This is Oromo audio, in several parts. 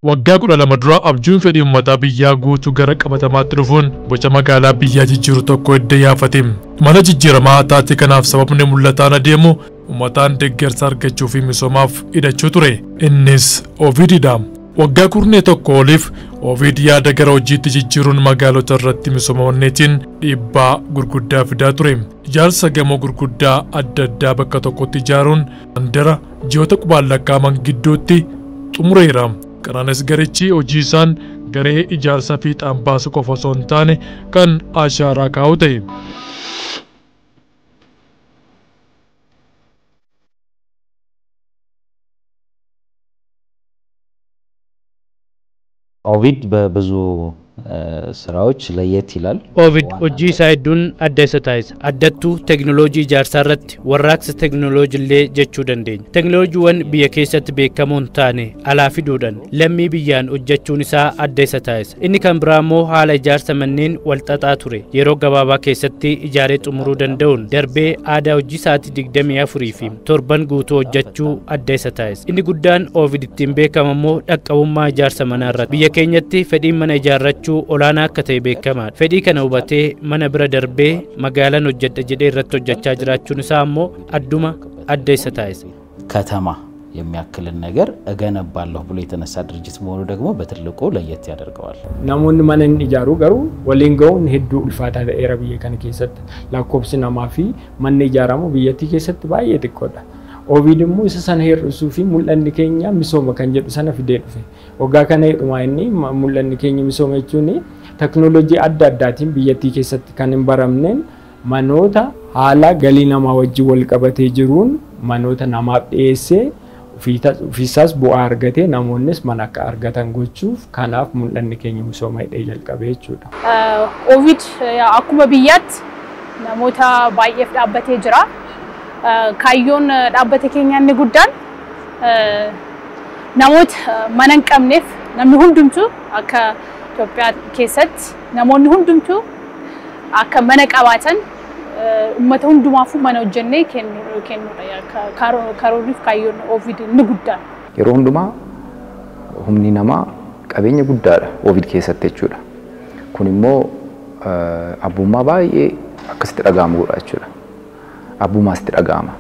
Waggaa 12 dura abjuun fedhii uummataa biyyaa guutuu gara qabatamaatti dhufuun boca magaalaa biyyaa jijjiiru tokko edda yaafate. Mana jijjiiramaa taate kanaaf sababni mul'ataan adeemu uummataan deeggarsa argachuu fi misoomaaf hidhachuu ture. Innis Ovididha. Waggaa kurnee tokko oliif Ovid yaada gara hojiitti jijjiiruun magaalota irratti misoomaawwanneetiin dhiibbaa gurguddaa fidaa ture. Ijaarsa gamoo gurguddaa adda addaa bakka tokkotti ijaaruun Mandara ji'oota qubaan lakkaa'aman gidduutti xumureera. Kanaanis garichi hojii isaan garee ijaarsa fiixaan baasu qofa osoo hin taane kan ashaaraa kaa'u ta'e. Ovid በብዙ ስራዎች ለየት ይላል። Ovid hojii isaa hedduun adda isa taasisa. Addattuu teknooloojii ijaarsaa irratti warraaqsa teknooloojiillee jechuu dandeenya. Teknooloojiiwwan biyya keessatti beekamoon taane alaa fiduudhaan lammii biyyaan hojjechuun isaa adda isa taasisa. Inni kan biraa immoo haala ijaarsa manneen walxaxaa ture yeroo gabaabaa keessatti ijaaree xumuruu danda'uun darbee aadaa hojii isaatii 24 fi 7 guutuu hojjechuu adda isa taasisa. Inni guddaan Ovid ittiin beekamu immoo dhaqqabummaa ijaarsa manaa irratti. Biyya keenyatti fedhiin mana ijaarrachuu olaanaa akka ta'e beekamaadha. Fedhii kana hubatee mana bira darbee magaalaan hojjedha jedhee irratti hojjechaa jiraachuun isaa immoo adduma adda isa taasisa. ከተማ የሚያክልን ነገር እገነባለሁ ብሎ የተነሳ ድርጅት መሆኑ ደግሞ በትልቁ ለየት ያደርገዋል። ናሞን ማንን ይጃሩ ገሩ ወሊን ገውን ሄዱ ulfaata dheera biyya kana keessatti lakkoofsi namaa fi manni ijaaramu biyyattii keessatti baay'ee xiqqoodha. Ovid immoo isa sana hir'isuu fi mul'anni keenya misooma kan jedhu sana fidee dhufe. Waggaa kana hedhumaa inni mul'anni keenya misooma jechuun teknooloojii adda addaatiin biyyattii keessatti kan hin baramneen manoota haala galii namaa wajjin wal qabatee jiruun manoota namaaf dhiyeessee ofiisaas bu'aa argatee namoonnis mana akka argatan gochuuf kanaaf mul'anni keenya misooma hidhee jalqabee jechuudha. Ovid akkuma biyyaatti namoota baay'eef dhaabbatee jira. Kaayyoon dhaabbata keenyaa inni guddaan namoota mana hin qabneef namni hundumtuu akka Itoophiyaa keessatti namoonni hundumtuu akka mana qabaatan uummata hundumaafuu mana hojjennee kennuudha. Karoorriif kaayyoon Ovid inni guddaan. Yeroo hundumaa humni namaa qabeenya guddaadha Ovid keessatti jechuudha. Kun immoo abbummaa baay'ee akkasitti dhaga'amu godha jechuudha. Abbummaas itti dhaga'ama.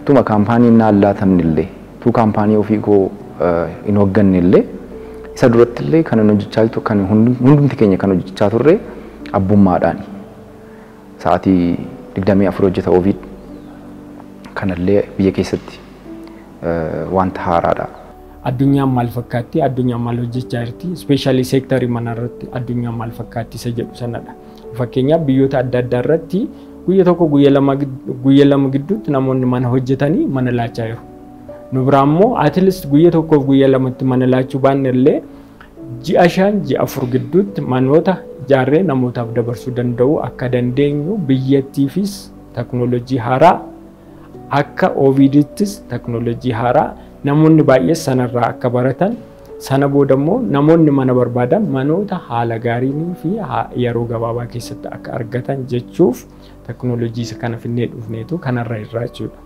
Tuma kaampaaniin naallatamnillee tu kaampaanii ofii koo hin hooggannillee isa durattillee kan hojjechaa jirtu kan hundumti keenya kan hojjechaa turre abbummaadhaani. Sa'aatii 24 hojjeta Ovid kanallee biyya keessatti wanta haaraadha. Addunyaan maal fakkaatti, addunyaan maal hojjechaa jirti, ispeeshaalii seektarii manaa irratti addunyaan maal fakkaatti isa jedhu sanadha. Fakkeenyaaf biyyoota adda addaa irratti guyya tokko guyya lama gidduutti namoonni mana hojjetanii mana laachaa jiru. Nu biraa immoo at least guyya tokko guyya lamatti mana laachuu baannellee ji'a 5 ji'a 4 gidduutti manoota ijaarree namootaaf dabarsuu danda'u akka dandeenyu biyyattiifis teknooloojii haaraa akka Ovidittis teknooloojii haaraa namoonni baay'ee sanarraa akka baratan sana booda immoo namoonni mana barbaadan manoota haala gaarii fi yeroo gabaabaa keessatti akka argatan jechuuf teknooloojii isa kana finnee dhufneetu kanarra irraa jechuudha.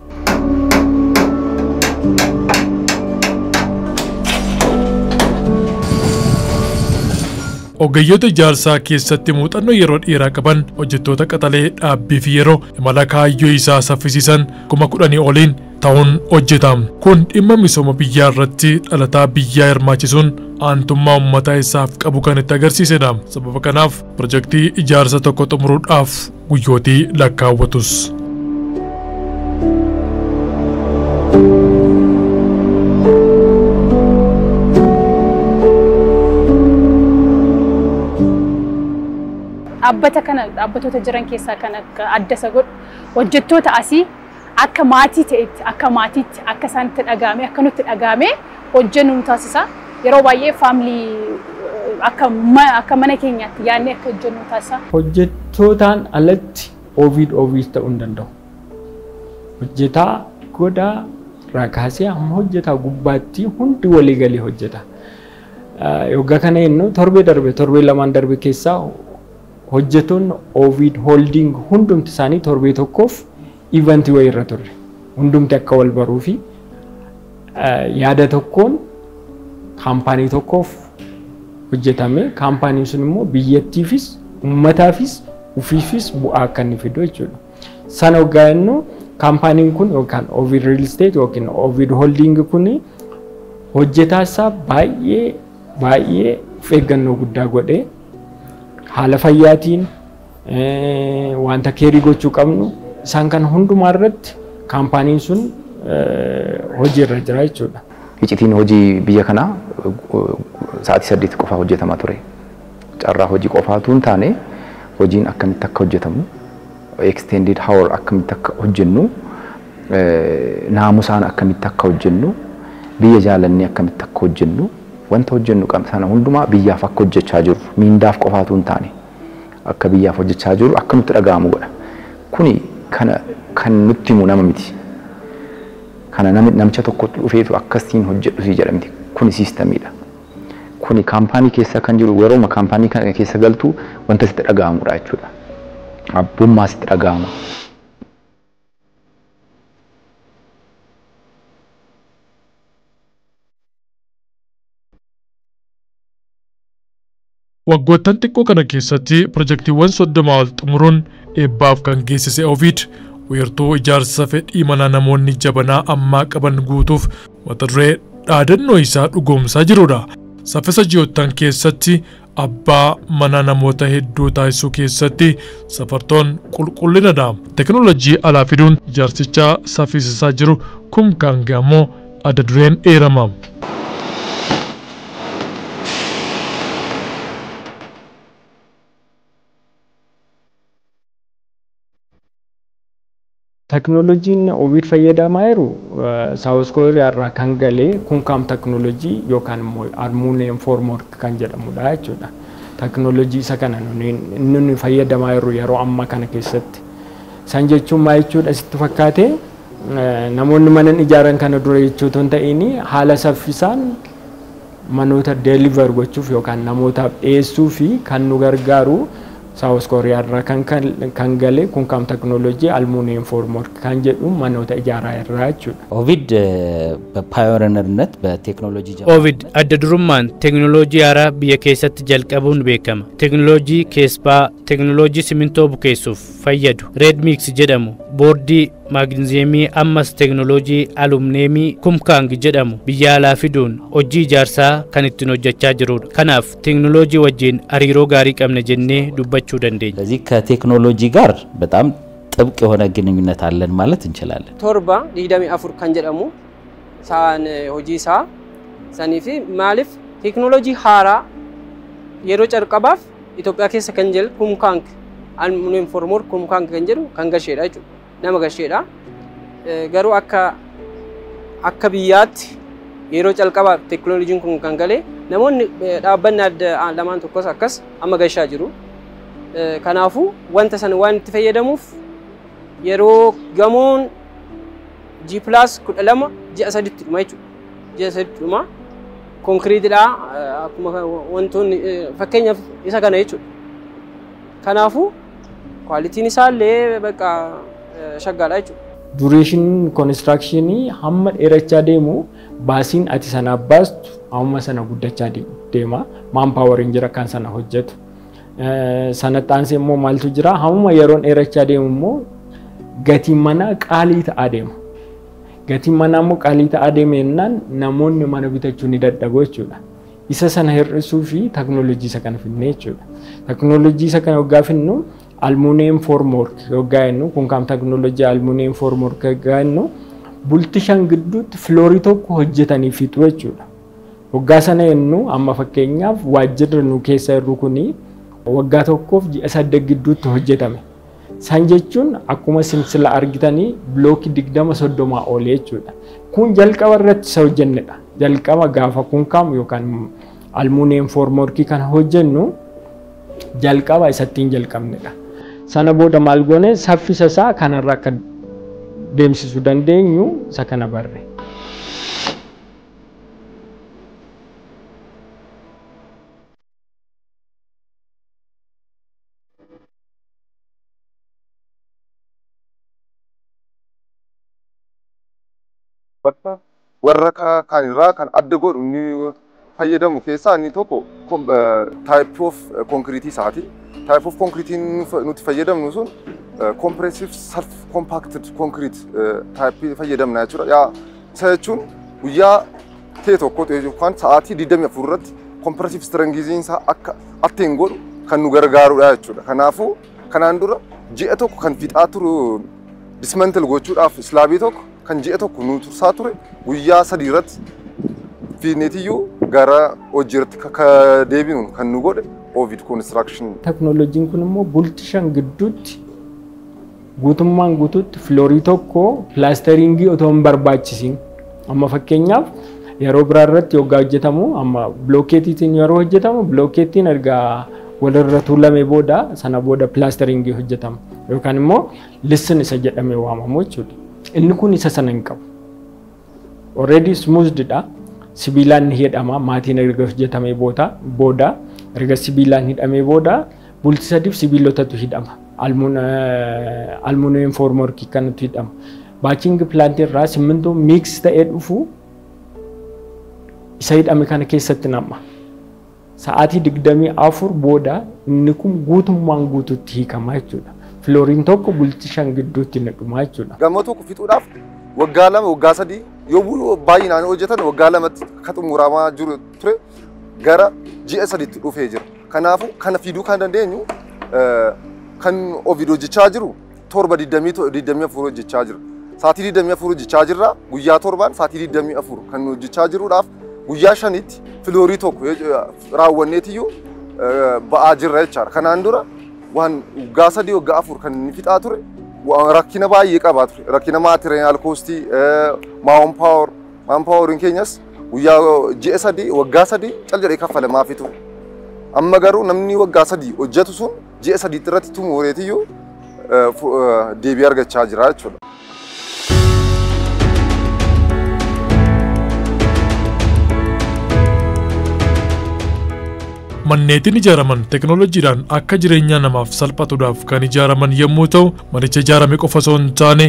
Ogeeyyoota ijaarsaa keessatti muuxannoo yeroo dheeraa qaban hojjettoota qaxalee dhaabbii fi yeroo imala kaayyoo isaa saffisiisan 10,000 oliin ta'uun hojjetama. Kun dhimma misooma biyyaa irratti dhalataa biyyaa hirmaachisuun aantummaa uummataa isaaf qabu kan itti agarsiisedha. Sababa kanaaf pirojektii ijaarsa tokko xumuruudhaaf guyyootii lakkaawwatus. Dhaabbattoota jiran keessaa kan adda isa godhu hojjettoota asii akka maatii ta'etti akka maatiitti akka isaanitti dhagaame akka nutti dhagaame hojjennu nu taasisa. Yeroo baay'ee faamilii akka mana keenyaatti yaadnee akka hojjennu nu taasisa. Hojjettootaan alatti Ovid ta'uu hin danda'u. Hojjetaa godaa raakaasee amma hojjetaa gubbaatti hundi walii galee hojjeta. Yoggaa kana jennu torbee lamaan darbe keessaa hojjettoonni Ovid holding hundumti isaanii torbee tokkoof eventii wayii irra turre. Hundumti akka wal baruu fi yaada tokkoon kaampaanii tokkoof hojjetame kaampaaniin sun immoo biyyattiifis uummataafis ufiifis bu'aa akka inni fidu jechuudha. Sana hoggaannu kaampaaniin kun yookaan Ovid Real Estate yookiin Ovid Holding kun hojjetaa isaa baay'ee of eeggannoo guddaa godhee haala fayyaatiin wanta keerii gochuu qabnu isaan kana hundumaa irratti kaampaaniin sun hojii irra jira jechuudha. Iccitiin hojii biyya kanaa sa'aatii 8 qofa hojjetamaa ture. Carraa hojii qofaatu hin taane hojiin akkamitti akka hojjetamu extended hour akkamitti akka hojjennu naamusaan akkamitti akka hojjennu biyya jaalannee akkamitti akka hojjennu wanta hojjennu sana hundumaa biyyaaf akka hojjechaa jiru miindaaf qofaatu hin taane akka biyyaaf hojjechaa jiru akka nutti dhaga'amu godha. Kuni kan nutti himu nama miti. Kana namicha tokkotti dhufeetu akkasiin hojjedhu si jedha miti. Kuni siistamiidha. Kuni kaampaanii keessa kan jiru yeroo kaampaanii kana keessa galtu wanta sitti dhaga'amudha jechuudha. Abbummaa sitti dhaga'ama. Waggoottan xiqqoo kana keessatti pirojektiiwwan 30 ol xumuruun eebbaaf kan geessise Ovid weertuu ijaarsa fedhii mana namoonni jabanaa ammaa qaban guutuuf mata duree dhaadannoo isaa dhugoomsaa jirudha. Saffisa ji'ootaan keessatti abbaa mana namoota hedduu taasisuu keessatti safartoon qulqullinadha. Teknoolojii alaa fiduun ijaarsicha saffisiisaa jiru kun kan gamoo adda dureen eerama. Teknooloojiin Ovid fayyadamaa jiru South Korea irraa kan galee kun kam teknooloojii yookaan immoo aluminium formwork kan jedhamudha jechuudha. Teknooloojii isa kana inni fayyadamaa jiru yeroo ammaa kana keessatti. San jechuun maal jechuudha sitti fakkaate namoonni mana ijaaran kana dura jechuutu hin ta'in haala saffisaan manoota deliver gochuuf yookaan namootaaf dhiyeessuu fi kan nu gargaaru South Korea irraa kan galee kun kam teknooloojii aluminium formwork kan jedhu manoota ijaaraa irraa jechuudha. Ovid በፓዮኒርነት በቴክኖሎጂ Ovid adda durummaan teknooloojii haaraa biyya keessatti jalqabuun beekama. Teknooloojii keessaa teknooloojii simintoo bukeessuuf fayyadu Red Mix jedhamu boordii maagneeziyemii ammas teknooloojii aluminiyeemii kumkaang jedhamu biyya alaa fiduun hojii ijaarsaa kan ittiin hojjechaa jirudha. Kanaaf teknooloojii wajjin hariiroo gaarii qabna jennee dubbachuu dandeenya. ስለዚህ ከቴክኖሎጂ ጋር በጣም ጥብቅ የሆነ ግንኙነት አለን ማለት እንችላለን። torba 24 kan jedhamu saan hojii isaa sanii fi maaliif teknooloojii haaraa yeroo calqabaaf Itoophiyaa keessa kan jiru kumkaang aluminium formwork kumkaang kan jedhu kan gasheedha jechuudha. Nama gasheedha. Garuu akka biyyaatti yeroo calqabaaf teknooloojiin kun kan galee namoonni dhaabbanni adda lamaan tokkos akkas amma gashaa jiru. Kanaafuu wanta sana waan itti fayyadamuuf yeroo gamoon G+12 ji'a 3 dhuma jechuudha. Ji'a 3 dhuma konkiriitidha akkuma wantoonni fakkeenyaaf isa kana jechuudha. Kanaafuu kwalitiin isaallee bakka shaggaadha jechuudha. Duration construction hamma dheerachaa deemu baasiin ati sana baastu hamma sana guddachaa deema. Manpower jira kan sana hojjetu. Sana taanse immoo maaltu jira hamma yeroon dheerachaa deemu immoo gatiin manaa qaalii ta'aa deema. Gatiin manaa immoo qaalii ta'aa deemnaan namoonni mana bitachuu ni dadhabu jechuudha. Isa sana hir'isuu fi teknooloojii isa kana finnee jechuudha. Teknooloojii isa kana waggaa finnu aluminium formwork waggaa jennu kun kam teknooloojii aluminium formwork waggaa jennu bultii 5 gidduutti floorii tokko hojjetanii fixu jechuudha. Waggaa sana jennu amma fakkeenyaaf waajjirri nu keessa jirru kuni waggaa tokkoof ji'a 8 gidduutti hojjetame. San jechuun akkuma simsila argitanii blookii 20-30 oolee jechuudha. Kun jalqaba irratti isa hojjennedha. Jalqaba gaafa kun kam yookaan aluminium formwork kana hojjennu jalqaba isattiin jalqabnedha. Sana booda maal goone saffisa isaa kanarra akka deemsisuu dandeenyu isa kana barre. warra kaanirraa kan adda godhu inni fayyadamu keessaa inni tokko type of concrete isaati. Type of concrete nuti fayyadamnu sun compressive self compacted concrete type fayyadamna jechuudha. Yaa isa jechuun guyyaa ta'e tokko yookaan sa'aatii 24 irratti compressive strength isaa akka atteen godhu kan nu gargaarudha jechuudha. Kanaafuu kanaan dura ji'a tokko kan fixaa turu dismantle gochuudhaaf slaabii tokko kan ji'a tokko nu tursaa ture guyyaa 3 irratti fiineetiyyuu gara hojiirratti deebinuun kan nu godhe Ovid construction. Teknooloojiin kun immoo bultii 5 gidduutti guutummaan guutuutti floorii tokko pilaasteringii otoo hin barbaachisiin. Amma fakkeenyaaf yeroo biraa irratti yoggaa hojjetamu amma blookeetiitiin yeroo hojjetamu blookeetiin erga walirra tuulamee booda sana booda pilaasteringii hojjetama yookaan immoo lissin isa jedhamee waamamu jechuudha. Inni kun isa sana hin qabu. Already smoothed dha. Sibiilaan hidhama maatiin erga hojjetamee booda erga sibiilaan hidhamee booda bultii 3 sibiilotatu hidhama. Aluminium formwork kanatu hidhama. Baaching plant irraa simmintoo mix ta'ee dhufu isa hidhame kana keessatti nama. Sa'aatii 24 booda inni kun guutummaan guutuutti hiikama jechuudha. Flooriin tokko bultii 5 gidduutti dhuma jechuudha. Gamoo tokko fixuudhaaf waggaa 2 waggaa 3 yoo baay'inaan hojjetan waggaa 2tti akka xumuramaa jiru ture gara ji'a 3tti dhufee jira. Kanaafuu kana fiduu kan dandeenyu kan Ovid hojjechaa jiru torba 24 hojjechaa jira. Sa'aatii 24 hojjechaa jirra guyyaa torbaan sa'aatii 24 kan hojjechaa jiruudhaaf guyyaa 5tti filoorii tokko raawwanneetiyyuu ba'aa jirra jechaadha. Kanaan dura waan waggaa 3 waggaa 4 kan inni fixaa ture rakkina baay'ee qabaa ture. Rakkina maatiriyal koostii maanpaaworiin keenyas guyyaa ji'a 3 waggaa 3 cal jedhee kaffalamaa fitu. Amma garuu namni waggaa 3 hojjetu sun ji'a 3 irratti xumureetiyyuu deebii argachaa jira jechuudha. Manneetiin ijaaraman teknooloojiidhaan akka jireenya namaaf salphatuudhaaf kan ijaaraman yommuu ta'u, manicha ijaarame qofa osoo hin taane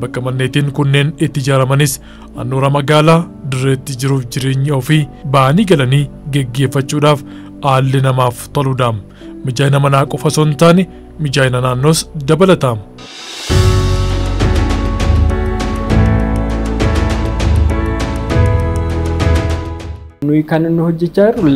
bakka manneetiin kunneen itti ijaaramanis handhuura magaalaa dirreetti jiruuf jireenya ofii ba'anii galanii geggeeffachuudhaaf haalli namaaf toluudha. Mijaa'ina manaa qofa osoo hin taane mijaa'ina naannoos dabalata. Nuyi kan nu hojjechaa jirru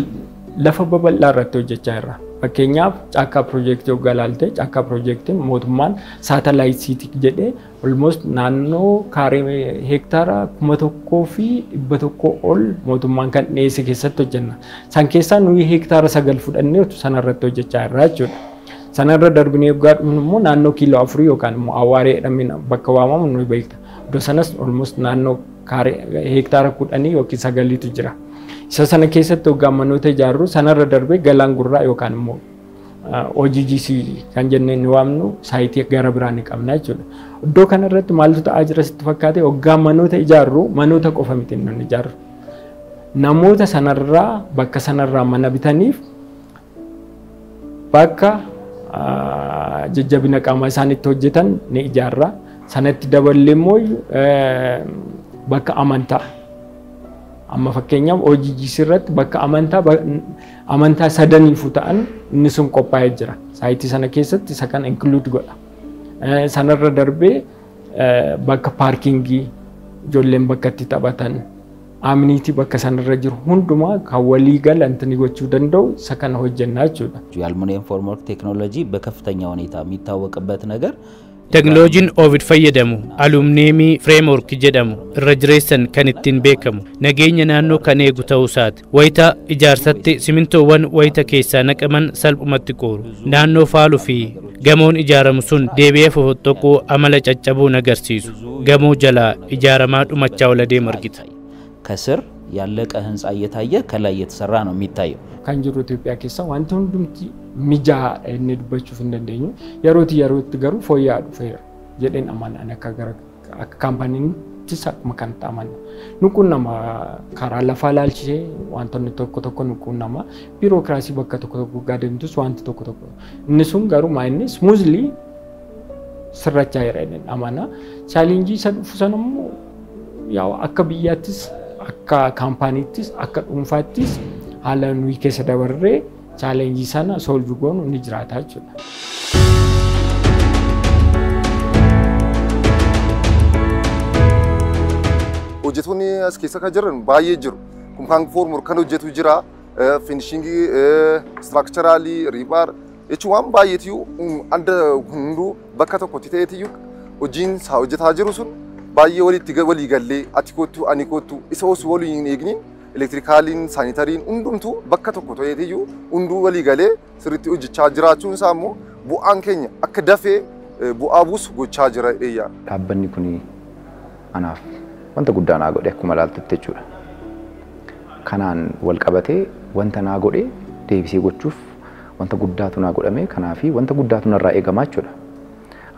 lafa babal'aa irratti hojjechaa jirra. Fakkeenyaaf caakkaa piroojeektii hoggaa ilaalte caakkaa piroojeektiin mootummaan saatalaayit siitii jedhee almost naannoo kaaree heektaara 1,100 ol mootummaan kan dhiyeesse keessatti hojjenna. San keessaa nuyi heektaara 9 fudhannee sana irratti hojjechaa jirra jechuudha. Sana irra darbinee hoggaa dhufnu immoo naannoo kiiloo 4 yookaan immoo Awaaree jedhamee bakka waamamu nuyi beekna. Iddoo sanas almost naannoo kaaree heektaara 10 yookiin 9tu jira. Isa sana keessatti hoggaa manoota ijaarru sanarra darbee galaan gurraa yookaan immoo OGGC kan jennee ni waamnu saayitii gara biraa ni qabna jechuudha. Iddoo kanarratti maaltu ta'aa jira sitti fakkaate hoggaa manoota ijaarru manoota qofa miti inni ijaarru. Namoota sanarraa bakka sanarraa mana bitaniif bakka jajjabina qaamaa isaanitti hojjetan ni ijaarra. Sanatti daballee immoo bakka amantaa. Amma fakkeenyaaf OGGC irratti bakka amantaa sadaniifu ta'an inni sun qophaa'ee jira. Saayitii sana keessatti isa kana include godha. Sanarra darbee bakka paarkingii ijoolleen bakka itti taphatan amniitii bakka sanarra jiru hundumaa kan walii galantanii gochuu danda'u isa kana hojjennaa jechuudha. የአልሙኒየም ፎርምወርክ ቴክኖሎጂ በከፍተኛ ሁኔታ የሚታወቅበት ነገር Teknooloojiin Ovid fayyadamu aluminiyeemii fireemwork jedhamu irra jireessan kan ittiin beekamu nageenya naannoo kan eegu ta'uu isaati. Wayita ijaarsatti simintoowwan wayita keessaa naqaman salphumatti qooru. Naannoo faaluu fi gamoon ijaaramu sun deebi'ee fofoxxoquu amala caccabuu agarsiisu. Gamoo jalaa ijaaramaa dhumachaa ola deemu argita. ከስር ያለቀ ህንጻ እየታየ ከላይ እየተሰራ ነው የሚታየው። kan jiru Itoophiyaa keessa wanti hundumti mijaa inni dubbachuuf hin dandeenyu yerootti garuu fooyya'aa dhufeera jedheen amanaan akka kaampaaniittis akkuma kanatti amanna. Nuquun nama karaa lafaa laalchisee wantoonni tokko nuquun nama biirokiraasii bakka tokko gaadamtus wanti tokko inni sun garuu inni smoothly sirrachaa jira jedheen amana. Chaalenjii isa dhufu sanammoo akka biyyaattis akka kaampaaniittis akka dhuunfaattis haala nuyi keessa dabarree challenge sana solve goonu ni jiraata jechuudha. Hojjettoonni as keessa kan jiran baay'ee jiru. Kun kan foormur kan hojjetu jira. Finishingii, structuralii, riibaar jechuun waan baay'eetu anda hunduu bakka tokkotti ta'eetiyyuu hojiin isaa hojjetaa jiru sun baay'ee walii gallee ati kottu ani kottu isa osoo walii hin eegniin elektirikaaliin saanitariin hundumtuu bakka tokko ta'eetiyyuu hunduu walii galee sirriitti hojjechaa jiraachuun isaa immoo bu'aan keenya akka dafee bu'aa buusu gochaa jira dheeyyaa. Dhaabbanni kun anaaf wanta guddaa naa godhe akkuma ilaaltutti jechuudha. Kanaan wal qabatee wanta naa godhe deebisee gochuuf wanta guddaatu naa godhame kanaafi wanta guddaatu narraa eegamaa jechuudha.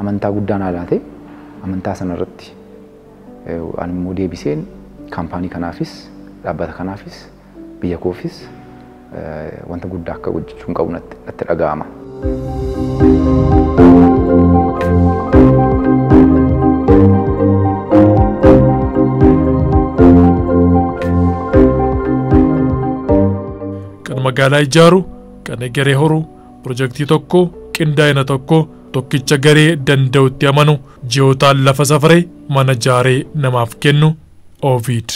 Amantaa guddaa naa laate amantaa sanarratti ani immoo deebiseen kaampaanii kanaafis dhaabbata kanaafis biyya koofis wanta guddaa akka hojjechuun qabu natti dhaga'ama. Kan magaalaa ijaaru, kan egeree horu, pirojektii tokko, qindaa'ina tokko, tokkicha garee danda'utti amanu, ji'ootaan lafa safaree mana ijaaree namaaf kennu Ovid.